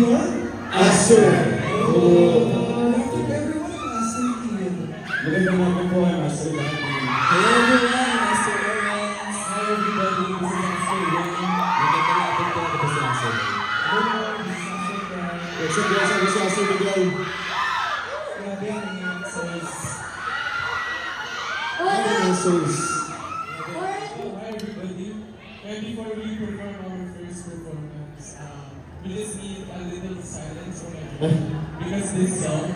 Everyone? Aster. Everyone Aster here. Magandang hapon po, I'm Aster lahat. Hello everyone, Master Owens. Hi everybody, this is Master Wayne. Magandang hapon po, ako po si Master Wayne. What's up guys, I'm Aster Miguel. Grabe ang inyong souls. Souls. Hi everybody. And before we perform our first performance, we just need a little silence for everyone because this song.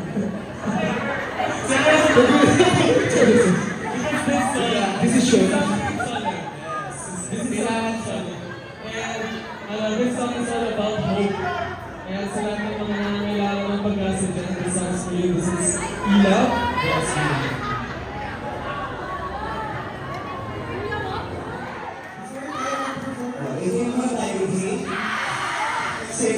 This is short. Yes, this is solid. And this song is all about hope. And sa lahat ng mga nangangailangan ng pag-asa dyan, this song is for you. This is Ilap. Yes, Ilap. Hindi mo tayo hindi. Kasi,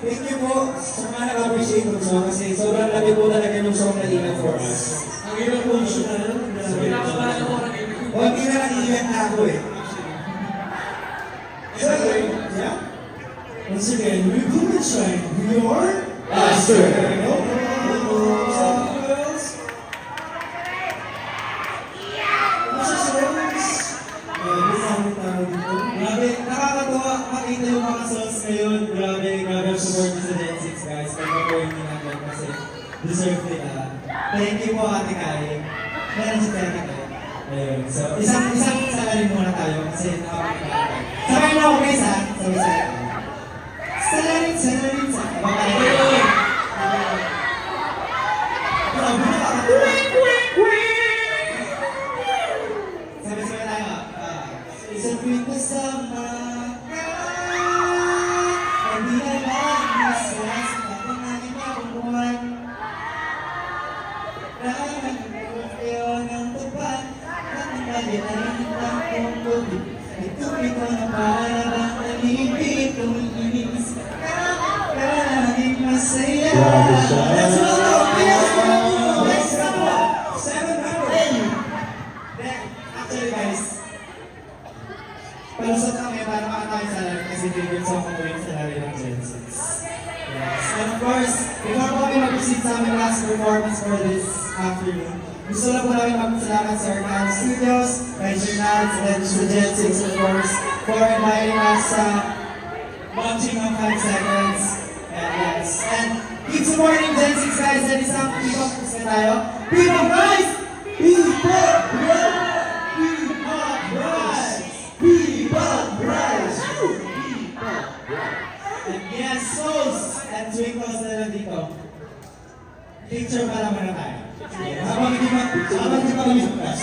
thank you po sa mga nag-appreciate ng song kasi sobrang laki po talaga yung song na Ilap for us. Ang hirap po siya. Pinakabahan ako ng Huwag hindi na nag-event na ako eh. Yeah? Once again, we come and shine. We are Aster. Grabe, nakakatawa makita yung mga souls ngayon. Grabe ang support niyo sa Gen 6 guys. Pag-supportin natin kasi deserve nila. Thank you po Ate Kai. Meron si Ate Kai. Ayun. So, isang salarin muna tayo kasi nakakatawa. Sabay mo ako guys ha. Sabay. Salarin. Baka ayun. Grabe nakakatawa. Sabay tayo. Isang tweet na sama ka. Hindi na mag-isa sa pangaling mabubuhan. Nakakalungkot kayo ng tapat. Nakakalit na rin ang tungkol. Ito na para bang alipit. Umiinis ka. Laging masaya. Grabe siya. Let's go! Let's go! 700. Actually guys, palusot kami para makatayo sa live kasi favorite song ko yung sa live ng Gen 6. Yes. And of course, before kami mag-proceed sa aming last performance for this afternoon, gusto na po namin magpasalamat sa Arcan Studios, kay Gernard, and sa Gen 6 of course, for inviting us sa launching ng 5 seconds. And yes, and keep supporting Gen 6 guys, and isang P-pop na tayo. P-pop guys! P-pop guys! P-pop guys! P-pop guys! And yes, souls and twinkles na lang dito. Picture pa naman na tayo. Habang hindi pa kami class.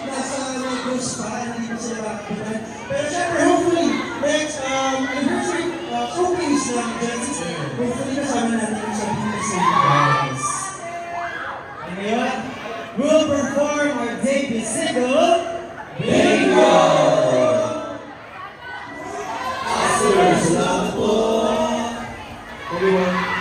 Nasa logos pa, hindi pa sila makakutan. Pero syempre, hopefully, next anniversary showcase ng Gen 6, hopefully kasama natin yung sa guys. And ngayon, we'll perform our debut single, Bingo! Salamat po! Everyone.